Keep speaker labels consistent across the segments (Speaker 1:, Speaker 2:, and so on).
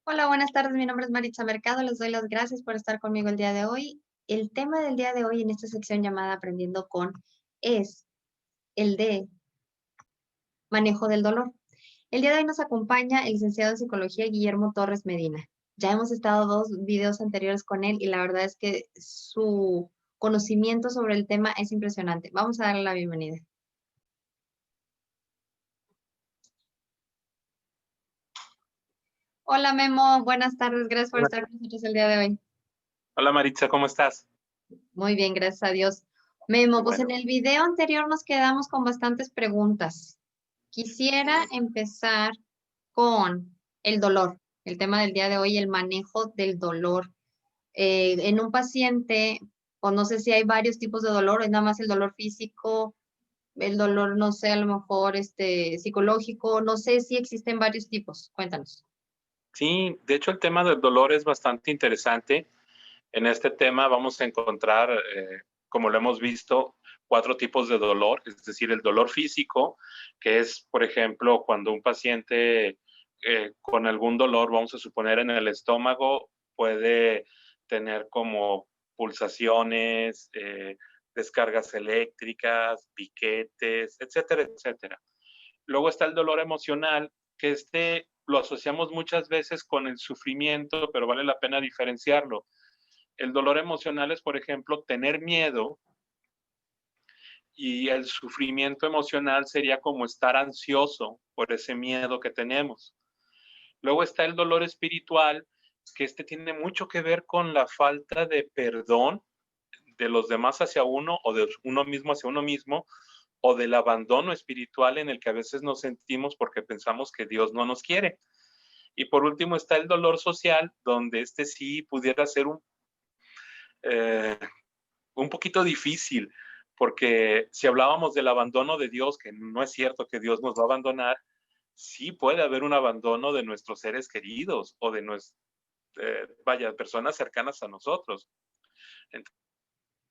Speaker 1: Hola, buenas tardes. Mi nombre es Maritza Mercado. Les doy las gracias por estar conmigo el día de hoy. El tema del día de hoy en esta sección llamada Aprendiendo con es el de manejo del dolor. El día de hoy nos acompaña el licenciado en psicología Guillermo Torres Medina. Ya hemos estado dos videos anteriores con él y la verdad es que su conocimiento sobre el tema es impresionante. Vamos a darle la bienvenida. Hola Memo, buenas tardes. Gracias por
Speaker 2: Hola,
Speaker 1: estar con nosotros el día de hoy.
Speaker 2: hola, Maritza, ¿cómo estás?
Speaker 1: Muy bien, gracias a Dios.
Speaker 2: Qué
Speaker 1: Memo, pues en
Speaker 2: bueno.
Speaker 1: el video anterior nos quedamos con bastantes preguntas. Quisiera empezar con el dolor, el tema del día de hoy, el manejo del dolor. En un paciente, o no sé si hay varios tipos de dolor, es nada más el dolor físico, el dolor, no sé, a lo mejor psicológico, no sé si existen varios tipos. Cuéntanos.
Speaker 2: Sí, de hecho el tema del dolor es bastante interesante. En este tema vamos a encontrar, como lo hemos visto, cuatro tipos de dolor, es decir, el dolor físico, que es, por ejemplo, cuando un paciente con algún dolor, vamos a suponer en el estómago, puede tener como pulsaciones, descargas eléctricas, piquetes, etcétera, etcétera. Luego está el dolor emocional, que lo asociamos muchas veces con el sufrimiento, pero vale la pena diferenciarlo. El dolor emocional es, por ejemplo, tener miedo, y el sufrimiento emocional sería como estar ansioso por ese miedo que tenemos. Luego está el dolor espiritual, que tiene mucho que ver con la falta de perdón de los demás hacia uno o de uno mismo hacia uno mismo, o del abandono espiritual en el que a veces nos sentimos porque pensamos que Dios no nos quiere. Y por último está el dolor social, donde sí pudiera ser eh, un poquito difícil, porque si hablábamos del abandono de Dios, que no es cierto que Dios nos va a abandonar, sí puede haber un abandono de nuestros seres queridos o de personas cercanas a nosotros.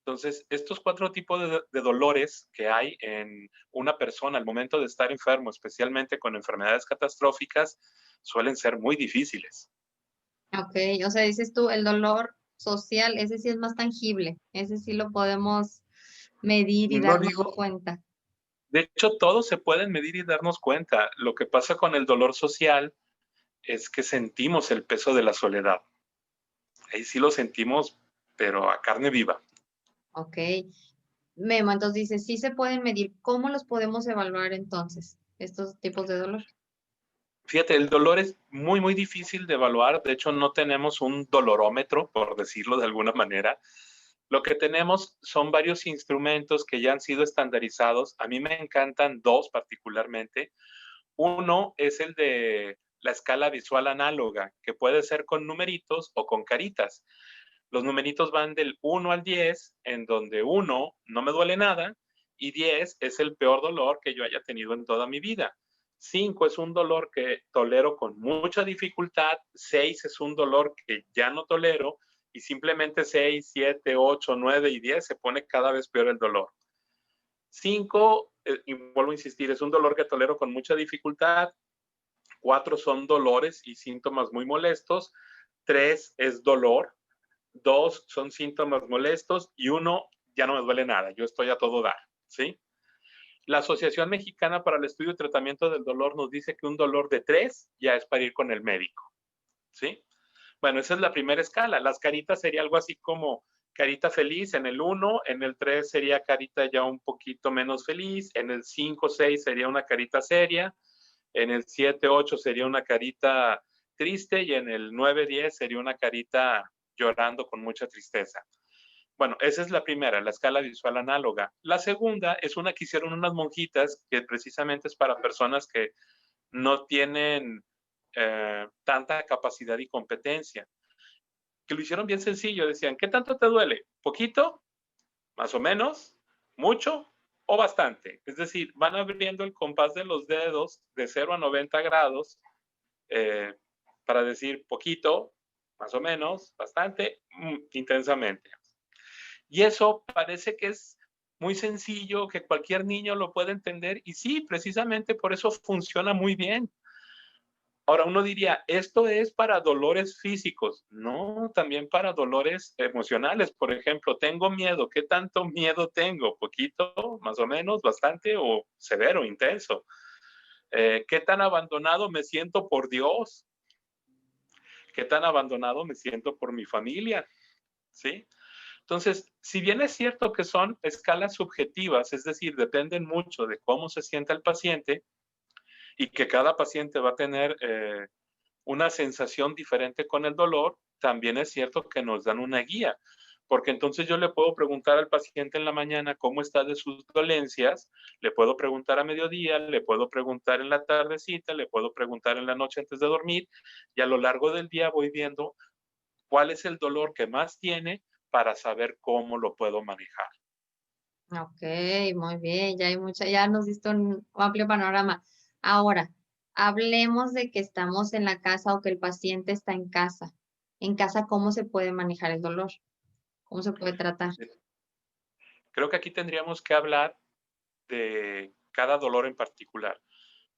Speaker 2: Entonces, estos cuatro tipos de dolores que hay en una persona al momento de estar enfermo, especialmente con enfermedades catastróficas, suelen ser muy difíciles.
Speaker 1: Ok, o sea, dices tú, el dolor social, ese sí es más tangible, ese sí lo podemos medir y
Speaker 2: No
Speaker 1: darnos
Speaker 2: digo,
Speaker 1: cuenta.
Speaker 2: de hecho, todos se pueden medir y darnos cuenta. Lo que pasa con el dolor social es que sentimos el peso de la soledad. Ahí sí lo sentimos, pero a carne viva.
Speaker 1: Ok. Memo, entonces dice, sí se pueden medir. ¿Cómo los podemos evaluar entonces, estos tipos de dolor?
Speaker 2: Fíjate, el dolor es muy, muy difícil de evaluar. De hecho, no tenemos un dolorómetro, por decirlo de alguna manera. Lo que tenemos son varios instrumentos que ya han sido estandarizados. A mí me encantan dos particularmente. Uno es el de la escala visual análoga, que puede ser con numeritos o con caritas. Los numeritos van del 1 al 10, en donde 1 no me duele nada y 10 es el peor dolor que yo haya tenido en toda mi vida. 5 es un dolor que tolero con mucha dificultad, 6 es un dolor que ya no tolero, y simplemente 6, 7, 8, 9 y 10 se pone cada vez peor el dolor. 5, y vuelvo a insistir, es un dolor que tolero con mucha dificultad. 4 son dolores y síntomas muy molestos. 3 es dolor. 2 son síntomas molestos y 1 ya no me duele nada, yo estoy a todo dar, ¿sí? La Asociación Mexicana para el Estudio y Tratamiento del Dolor nos dice que un dolor de 3 ya es para ir con el médico, ¿sí? Bueno, esa es la primera escala. Las caritas sería algo así como carita feliz en el 1, en el 3 sería carita ya un poquito menos feliz, en el 5, 6 sería una carita seria, en el 7, 8 sería una carita triste y en el 9, 10 sería una carita llorando con mucha tristeza. Bueno, esa es la primera, la escala visual análoga. La segunda es una que hicieron unas monjitas que precisamente es para personas que no tienen tanta capacidad y competencia, que lo hicieron bien sencillo. Decían, ¿qué tanto te duele? ¿Poquito? ¿Más o menos? ¿Mucho? ¿O bastante? Es decir, van abriendo el compás de los dedos de 0 a 90 grados eh, para decir poquito, más o menos, bastante, intensamente. Y eso parece que es muy sencillo, que cualquier niño lo puede entender, y sí, precisamente por eso funciona muy bien. Ahora uno diría, esto es para dolores físicos. No, también para dolores emocionales. Por ejemplo, tengo miedo. ¿Qué tanto miedo tengo? ¿Poquito, más o menos, bastante o severo, intenso? ¿Qué tan abandonado me siento por Dios? ¿Qué tan abandonado me siento por mi familia? ¿Sí? Entonces, si bien es cierto que son escalas subjetivas, es decir, dependen mucho de cómo se sienta el paciente y que cada paciente va a tener una sensación diferente con el dolor, también es cierto que nos dan una guía, porque entonces yo le puedo preguntar al paciente en la mañana cómo está de sus dolencias, le puedo preguntar a mediodía, le puedo preguntar en la tardecita, le puedo preguntar en la noche antes de dormir, y a lo largo del día voy viendo cuál es el dolor que más tiene para saber cómo lo puedo manejar.
Speaker 1: Ok, muy bien, ya nos diste un amplio panorama. Ahora, hablemos de que estamos en la casa o que el paciente está en casa. En casa, ¿cómo se puede manejar el dolor? ¿Cómo se puede tratar?
Speaker 2: Creo que aquí tendríamos que hablar de cada dolor en particular.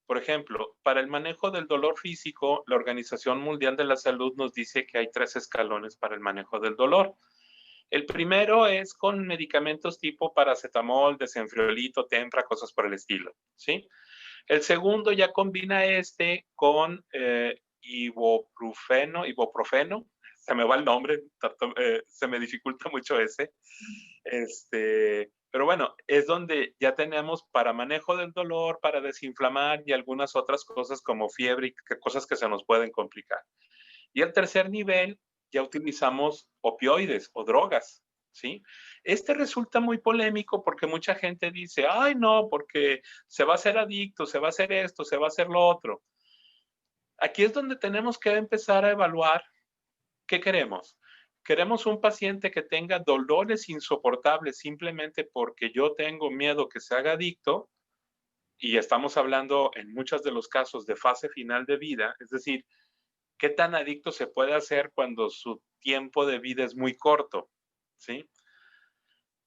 Speaker 2: Por ejemplo, para el manejo del dolor físico, la Organización Mundial de la Salud nos dice que hay 3 escalones para el manejo del dolor. El primero es con medicamentos tipo paracetamol, desenfriolito, tempra, cosas por el estilo, ¿sí? El segundo ya combina este con ibuprofeno, se me va el nombre, se me dificulta mucho ese. Pero bueno, es donde ya tenemos para manejo del dolor, para desinflamar y algunas otras cosas como fiebre y cosas que se nos pueden complicar. Y el tercer nivel, ya utilizamos opioides o drogas, ¿sí? Este resulta muy polémico porque mucha gente dice, ay, no, porque se va a hacer adicto, se va a hacer esto, se va a hacer lo otro. Aquí es donde tenemos que empezar a evaluar qué queremos. ¿Queremos un paciente que tenga dolores insoportables simplemente porque yo tengo miedo que se haga adicto? Y estamos hablando en muchos de los casos de fase final de vida, es decir, ¿qué tan adicto se puede hacer cuando su tiempo de vida es muy corto? ¿Sí?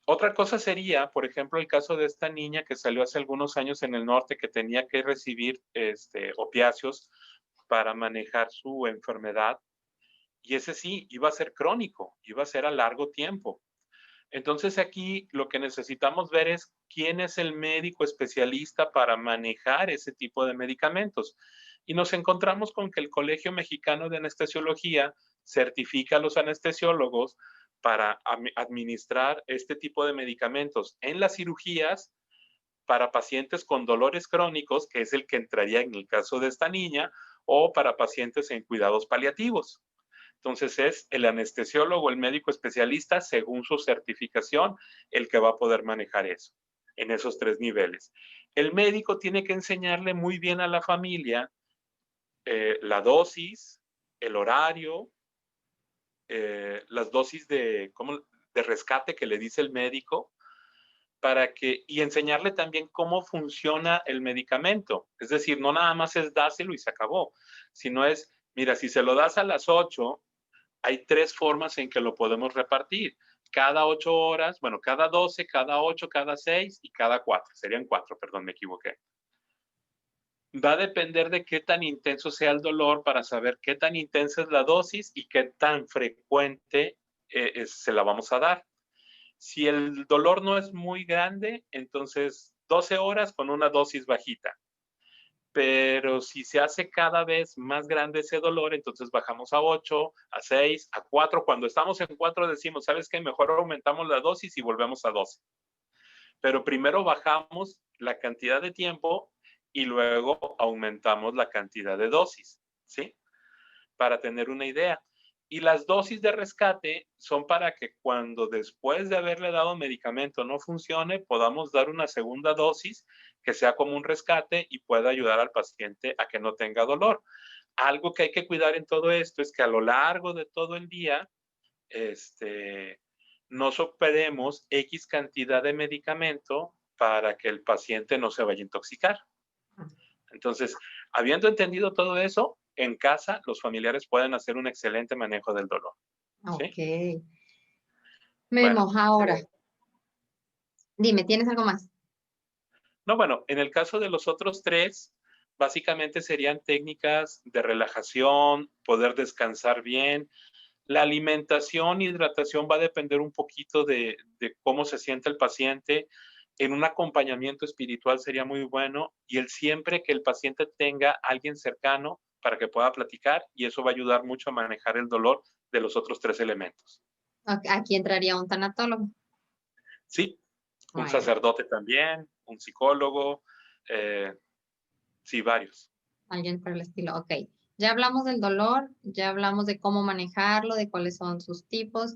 Speaker 2: Otra cosa sería, por ejemplo, el caso de esta niña que salió hace algunos años en el norte que tenía que recibir opiáceos para manejar su enfermedad. Y ese sí, iba a ser crónico, iba a ser a largo tiempo. Entonces aquí lo que necesitamos ver es quién es el médico especialista para manejar ese tipo de medicamentos. Y nos encontramos con que el Colegio Mexicano de Anestesiología certifica a los anestesiólogos para administrar este tipo de medicamentos en las cirugías para pacientes con dolores crónicos, que es el que entraría en el caso de esta niña, o para pacientes en cuidados paliativos. Entonces es el anestesiólogo, el médico especialista, según su certificación, el que va a poder manejar eso, en esos 3 niveles. El médico tiene que enseñarle muy bien a la familia la dosis, el horario, las dosis de rescate que le dice el médico, y enseñarle también cómo funciona el medicamento. Es decir, no nada más es dáselo y se acabó, sino es, mira, si se lo das a las 8, hay 3 formas en que lo podemos repartir. Cada 8 horas, bueno, cada 12, cada 8, cada 6 y cada 4. Serían 4, perdón, me equivoqué. Va a depender de qué tan intenso sea el dolor para saber qué tan intensa es la dosis y qué tan frecuente se la vamos a dar. Si el dolor no es muy grande, entonces 12 horas con una dosis bajita. Pero si se hace cada vez más grande ese dolor, entonces bajamos a 8, a 6, a 4. Cuando estamos en 4 decimos, ¿sabes qué? Mejor aumentamos la dosis y volvemos a 12. Pero primero bajamos la cantidad de tiempo y luego aumentamos la cantidad de dosis, ¿sí? Para tener una idea. Y las dosis de rescate son para que cuando después de haberle dado medicamento no funcione, podamos dar una segunda dosis que sea como un rescate y pueda ayudar al paciente a que no tenga dolor. Algo que hay que cuidar en todo esto es que a lo largo de todo el día, no superemos X cantidad de medicamento para que el paciente no se vaya a intoxicar. Entonces, habiendo entendido todo eso, en casa los familiares pueden hacer un excelente manejo del dolor.
Speaker 1: Ok.
Speaker 2: ¿Sí?
Speaker 1: Memo,
Speaker 2: Bueno,
Speaker 1: ahora, dime, ¿tienes algo más?
Speaker 2: no, bueno, en el caso de los otros 3, Básicamente serían técnicas de relajación, poder descansar bien. La alimentación, hidratación va a depender un poquito de cómo se siente el paciente. En un acompañamiento espiritual sería muy bueno y el siempre que el paciente tenga a alguien cercano para que pueda platicar y eso va a ayudar mucho a manejar el dolor de los otros 3 elementos.
Speaker 1: Aquí entraría un tanatólogo.
Speaker 2: Sí, un
Speaker 1: Bueno,
Speaker 2: sacerdote también, un psicólogo, eh, sí, varios.
Speaker 1: alguien por el estilo. Ok. Ya hablamos del dolor, ya hablamos de cómo manejarlo, de cuáles son sus tipos.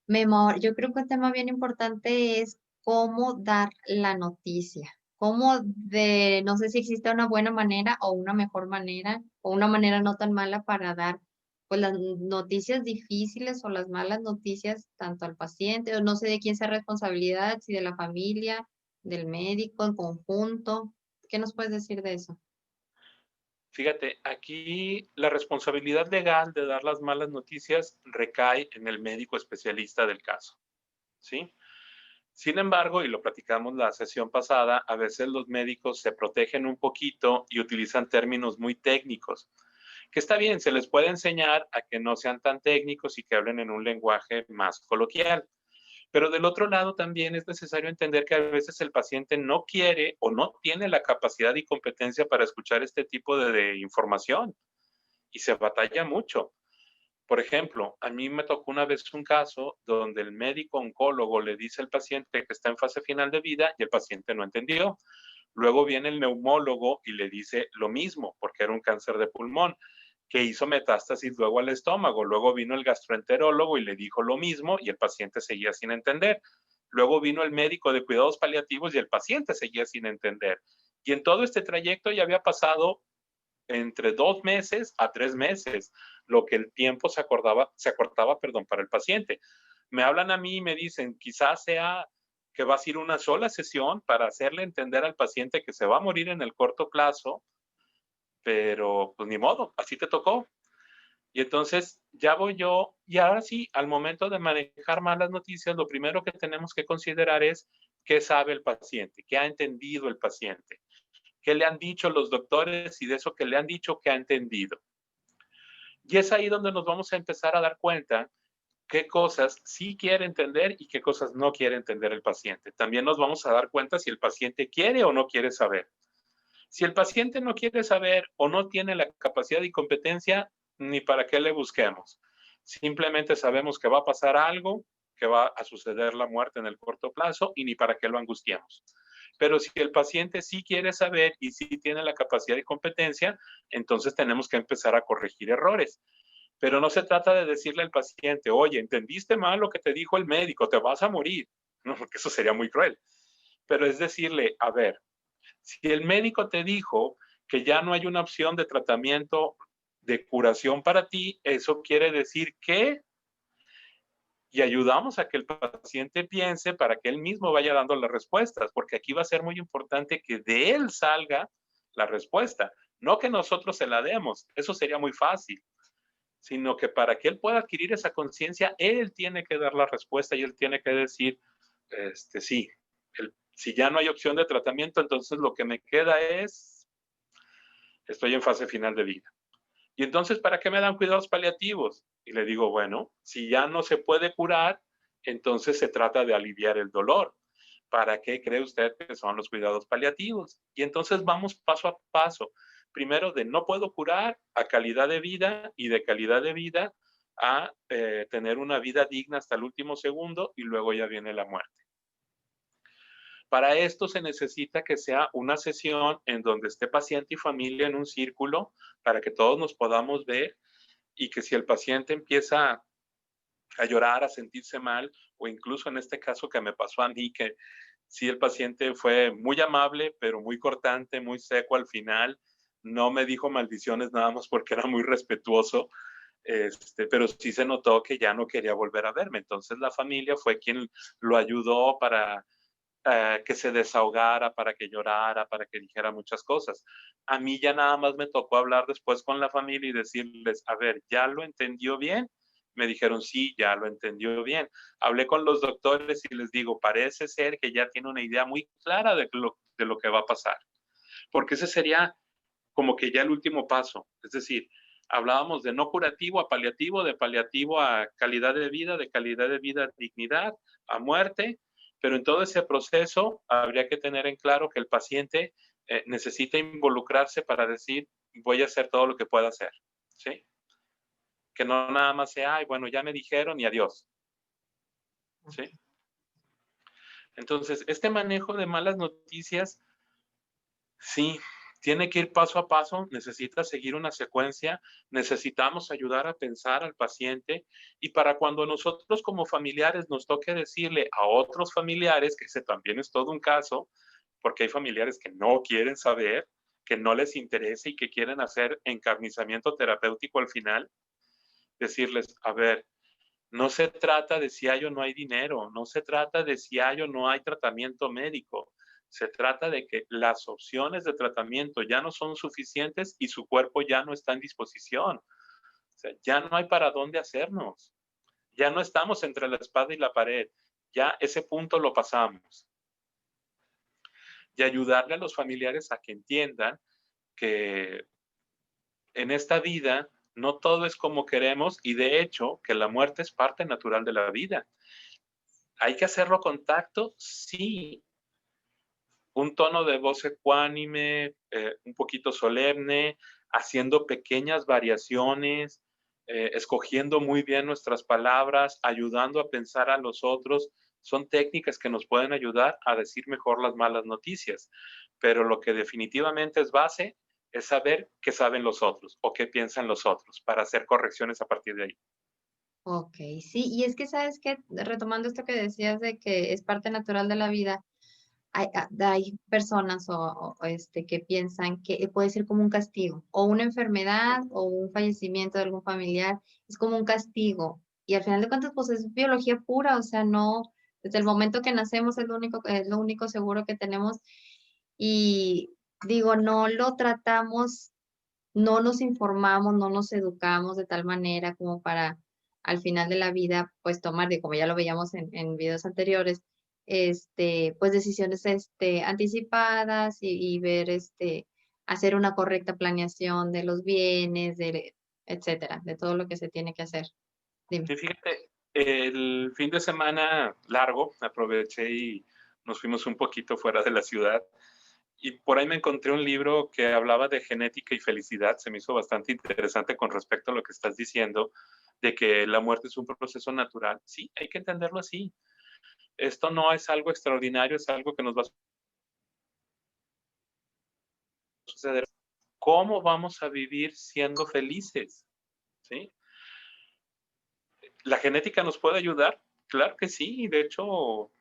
Speaker 1: Yo creo que un tema bien importante es cómo dar la noticia. No sé si existe una buena manera o una mejor manera, o una manera no tan mala para dar, pues, las noticias difíciles o las malas noticias tanto al paciente, o no sé de quién sea responsabilidad, si de la familia, del médico en conjunto. ¿Qué nos puedes decir de eso?
Speaker 2: Fíjate, aquí la responsabilidad legal de dar las malas noticias recae en el médico especialista del caso, ¿sí? Sin embargo, y lo platicamos la sesión pasada, a veces los médicos se protegen un poquito y utilizan términos muy técnicos, que está bien, se les puede enseñar a que no sean tan técnicos y que hablen en un lenguaje más coloquial. Pero del otro lado también es necesario entender que a veces el paciente no quiere o no tiene la capacidad y competencia para escuchar este tipo de información y se batalla mucho. Por ejemplo, a mí me tocó una vez un caso donde el médico oncólogo le dice al paciente que está en fase final de vida y el paciente no entendió. Luego viene el neumólogo y le dice lo mismo, porque era un cáncer de pulmón, que hizo metástasis luego al estómago. Luego vino el gastroenterólogo y le dijo lo mismo y el paciente seguía sin entender. Luego vino el médico de cuidados paliativos y el paciente seguía sin entender. Y en todo este trayecto ya había pasado entre 2 meses a 3 meses, lo que el tiempo se acortaba, perdón, para el paciente. Me hablan a mí y me dicen, quizás sea que va a ser una sola sesión para hacerle entender al paciente que se va a morir en el corto plazo, pero pues ni modo, así te tocó. Y entonces ya voy yo, y ahora sí, al momento de manejar malas noticias, lo primero que tenemos que considerar es qué sabe el paciente, qué ha entendido el paciente, qué le han dicho los doctores y de eso que le han dicho, qué ha entendido. Y es ahí donde nos vamos a empezar a dar cuenta qué cosas sí quiere entender y qué cosas no quiere entender el paciente. También nos vamos a dar cuenta si el paciente quiere o no quiere saber. Si el paciente no quiere saber o no tiene la capacidad y competencia, ni para qué le busquemos. Simplemente sabemos que va a pasar algo, que va a suceder la muerte en el corto plazo y ni para qué lo angustiemos. Pero si el paciente sí quiere saber y sí tiene la capacidad y competencia, entonces tenemos que empezar a corregir errores. Pero no se trata de decirle al paciente, oye, entendiste mal lo que te dijo el médico, te vas a morir. No, porque eso sería muy cruel. Pero es decirle, a ver, si el médico te dijo que ya no hay una opción de tratamiento de curación para ti, eso quiere decir que y ayudamos a que el paciente piense para que él mismo vaya dando las respuestas, porque aquí va a ser muy importante que de él salga la respuesta, no que nosotros se la demos, eso sería muy fácil, sino que para que él pueda adquirir esa conciencia, él tiene que dar la respuesta y él tiene que decir, sí, si ya no hay opción de tratamiento, entonces lo que me queda es, estoy en fase final de vida. Y entonces, ¿para qué me dan cuidados paliativos? Y le digo, bueno, si ya no se puede curar, entonces se trata de aliviar el dolor. ¿Para qué cree usted que son los cuidados paliativos? Y entonces vamos paso a paso. Primero de no puedo curar a calidad de vida y de calidad de vida a tener una vida digna hasta el último segundo y luego ya viene la muerte. Para esto se necesita que sea una sesión en donde esté paciente y familia en un círculo para que todos nos podamos ver y que si el paciente empieza a llorar, a sentirse mal, o incluso en este caso que me pasó a mí, que sí el paciente fue muy amable, pero muy cortante, muy seco al final, no me dijo maldiciones nada más porque era muy respetuoso, pero sí se notó que ya no quería volver a verme. Entonces la familia fue quien lo ayudó para que se desahogara, para que llorara, para que dijera muchas cosas. A mí ya nada más me tocó hablar después con la familia y decirles, a ver, ¿ya lo entendió bien? Me dijeron, sí, ya lo entendió bien. Hablé con los doctores y les digo, parece ser que ya tiene una idea muy clara de lo que va a pasar. Porque ese sería como que ya el último paso. Es decir, hablábamos de no curativo a paliativo, de paliativo a calidad de vida, de calidad de vida a dignidad, a muerte, pero en todo ese proceso habría que tener en claro que el paciente necesita involucrarse para decir, voy a hacer todo lo que pueda hacer, ¿sí? Que no nada más sea, ay, bueno, ya me dijeron y adiós, ¿sí? Entonces, este manejo de malas noticias, sí, tiene que ir paso a paso, necesita seguir una secuencia, necesitamos ayudar a pensar al paciente y para cuando nosotros como familiares nos toque decirle a otros familiares, que ese también es todo un caso, porque hay familiares que no quieren saber, que no les interesa y que quieren hacer encarnizamiento terapéutico al final, decirles, a ver, no se trata de si hay o no hay dinero, no se trata de si hay o no hay tratamiento médico. Se trata de que las opciones de tratamiento ya no son suficientes y su cuerpo ya no está en disposición. O sea, ya no hay para dónde hacernos. Ya no estamos entre la espada y la pared. Ya ese punto lo pasamos. Y ayudarle a los familiares a que entiendan que en esta vida no todo es como queremos y de hecho que la muerte es parte natural de la vida. ¿Hay que hacerlo con tacto? Sí. Un tono de voz ecuánime, un poquito solemne, haciendo pequeñas variaciones, escogiendo muy bien nuestras palabras, ayudando a pensar a los otros, son técnicas que nos pueden ayudar a decir mejor las malas noticias. Pero lo que definitivamente es base es saber qué saben los otros o qué piensan los otros para hacer correcciones a partir de ahí.
Speaker 1: Ok, sí, y es que sabes que, retomando esto que decías de que es parte natural de la vida, hay personas que piensan que puede ser como un castigo, o una enfermedad o un fallecimiento de algún familiar, es como un castigo. Y al final de cuentas, pues es biología pura, o sea, no, desde el momento que nacemos es lo único seguro que tenemos. Y digo, no lo tratamos, no nos informamos, no nos educamos de tal manera como para al final de la vida, pues tomar, de como ya lo veíamos en videos anteriores, pues decisiones anticipadas y ver, hacer una correcta planeación de los bienes, etcétera, de todo lo que se tiene que hacer. Dime.
Speaker 2: Sí, fíjate, el fin de semana largo aproveché y nos fuimos un poquito fuera de la ciudad y por ahí me encontré un libro que hablaba de genética y felicidad. Se me hizo bastante interesante con respecto a lo que estás diciendo, de que la muerte es un proceso natural. Sí, hay que entenderlo así. Esto no es algo extraordinario, es algo que nos va a suceder. ¿Cómo vamos a vivir siendo felices? ¿Sí? ¿La genética nos puede ayudar? Claro que sí, de hecho,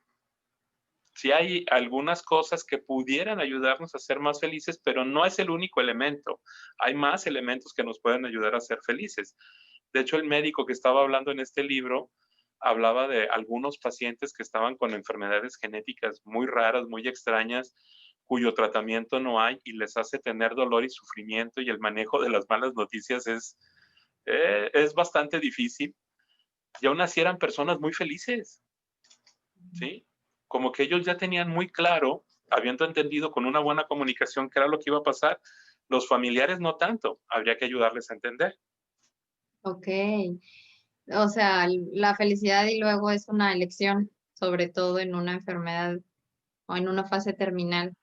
Speaker 2: sí hay algunas cosas que pudieran ayudarnos a ser más felices, pero no es el único elemento. Hay más elementos que nos pueden ayudar a ser felices. De hecho, el médico que estaba hablando en este libro hablaba de algunos pacientes que estaban con enfermedades genéticas muy raras, muy extrañas, cuyo tratamiento no hay y les hace tener dolor y sufrimiento y el manejo de las malas noticias es bastante difícil. Y aún así eran personas muy felices. ¿Sí? Como que ellos ya tenían muy claro, habiendo entendido con una buena comunicación qué era lo que iba a pasar, los familiares no tanto, habría que ayudarles a entender.
Speaker 1: Ok. O sea, la felicidad y luego es una elección, sobre todo en una enfermedad o en una fase terminal.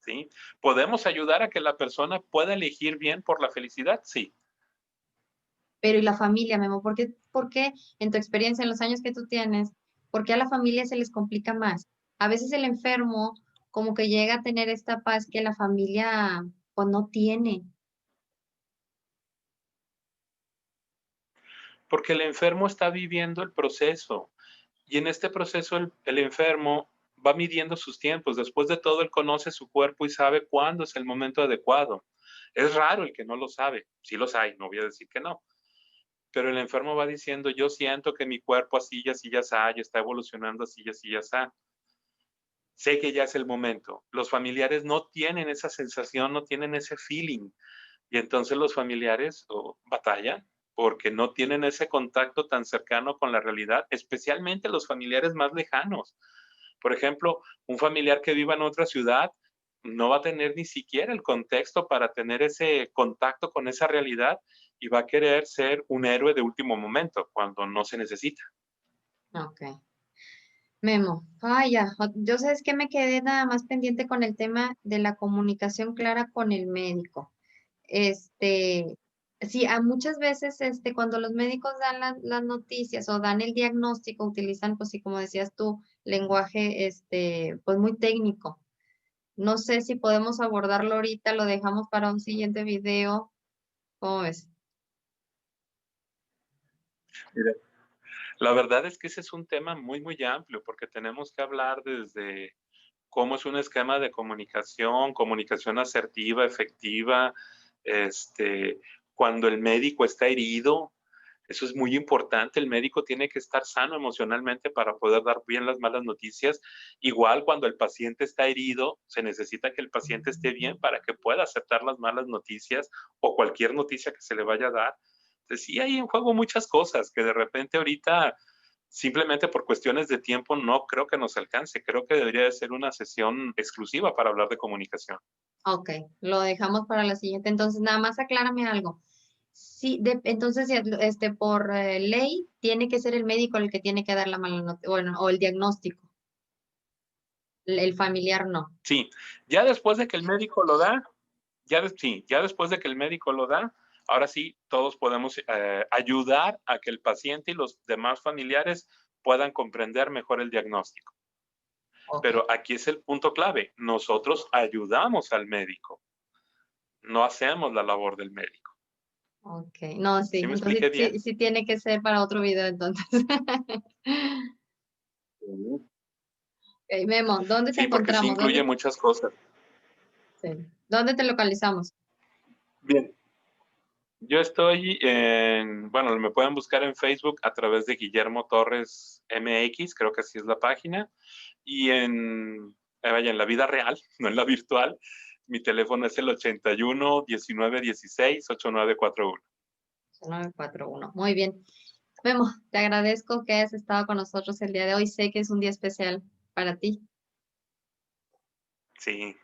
Speaker 2: ¿Sí? ¿Podemos ayudar a que la persona pueda elegir bien por la felicidad? Sí.
Speaker 1: Pero ¿y la familia, Memo? Por qué en tu experiencia, en los años que tú tienes, por qué a la familia se les complica más? A veces el enfermo como que llega a tener esta paz que la familia pues no tiene.
Speaker 2: Porque el enfermo está viviendo el proceso y en este proceso el enfermo va midiendo sus tiempos. Después de todo, él conoce su cuerpo y sabe cuándo es el momento adecuado. Es raro el que no lo sabe. Sí los hay, no voy a decir que no. Pero el enfermo va diciendo, yo siento que mi cuerpo así y así ya está evolucionando así y así ya está. Sé que ya es el momento. Los familiares no tienen esa sensación, no tienen ese feeling. Y entonces los familiares batallan porque no tienen ese contacto tan cercano con la realidad, especialmente los familiares más lejanos. Por ejemplo, un familiar que viva en otra ciudad no va a tener ni siquiera el contexto para tener ese contacto con esa realidad y va a querer ser un héroe de último momento cuando no se necesita.
Speaker 1: Ok. Memo, ay, ya, yo sabes que me quedé nada más pendiente con el tema de la comunicación clara con el médico. Este, sí, a muchas veces, cuando los médicos dan las noticias o dan el diagnóstico, utilizan, pues sí, como decías tú, lenguaje, pues muy técnico. No sé si podemos abordarlo ahorita, lo dejamos para un siguiente video. ¿Cómo ves?
Speaker 2: Mira, la verdad es que ese es un tema muy, muy amplio porque tenemos que hablar desde cómo es un esquema de comunicación, comunicación asertiva, efectiva, este, cuando el médico está herido. Eso es muy importante. El médico tiene que estar sano emocionalmente para poder dar bien las malas noticias. Igual cuando el paciente está herido, se necesita que el paciente esté bien para que pueda aceptar las malas noticias o cualquier noticia que se le vaya a dar. Entonces, sí hay en juego muchas cosas que de repente ahorita, simplemente por cuestiones de tiempo, no creo que nos alcance. Creo que debería de ser una sesión exclusiva para hablar de comunicación.
Speaker 1: Ok, lo dejamos para la siguiente. Entonces, nada más aclárame algo. Sí, entonces, por ley, tiene que ser el médico el que tiene que dar la mala noticia, bueno, o el diagnóstico. El familiar no.
Speaker 2: Sí, ya después de que el médico lo da, sí, ya después de que el médico lo da, ahora sí, todos podemos ayudar a que el paciente y los demás familiares puedan comprender mejor el diagnóstico.
Speaker 1: Ok,
Speaker 2: Pero aquí es el punto clave. Nosotros ayudamos al médico, no hacemos la labor del médico.
Speaker 1: ok. No, sí,
Speaker 2: ¿Sí me
Speaker 1: entonces
Speaker 2: expliqué
Speaker 1: sí,
Speaker 2: bien?
Speaker 1: sí, sí tiene que ser para otro video entonces. Ok, Memo, ¿dónde te
Speaker 2: Sí, porque sí
Speaker 1: encontramos?
Speaker 2: incluye muchas cosas.
Speaker 1: Sí. ¿Dónde te localizamos?
Speaker 2: Bien. Yo estoy bueno, me pueden buscar en Facebook a través de Guillermo Torres MX, creo que así es la página, y vaya, en la vida real, no en la virtual, mi teléfono es el 81 19 16 8941.
Speaker 1: 941. Muy bien. Memo, te agradezco que hayas estado con nosotros el día de hoy. Sé que es un día especial para ti
Speaker 2: Sí,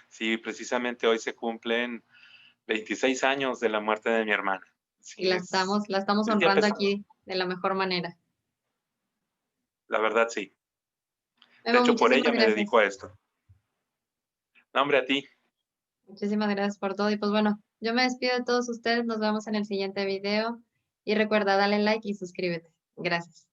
Speaker 2: sí, precisamente hoy se cumplen 26 años de la muerte de mi hermana.
Speaker 1: y
Speaker 2: Sí,
Speaker 1: la estamos
Speaker 2: es día
Speaker 1: honrando
Speaker 2: pesado,
Speaker 1: aquí de la mejor manera.
Speaker 2: la verdad sí. De
Speaker 1: Memo,
Speaker 2: hecho, por
Speaker 1: muchísimas
Speaker 2: ella me dedico
Speaker 1: gracias.
Speaker 2: a esto. No, hombre, a ti.
Speaker 1: Muchísimas gracias por todo. Y pues bueno, yo me despido de todos ustedes. Nos vemos en el siguiente video. Y recuerda, dale like y suscríbete. Gracias.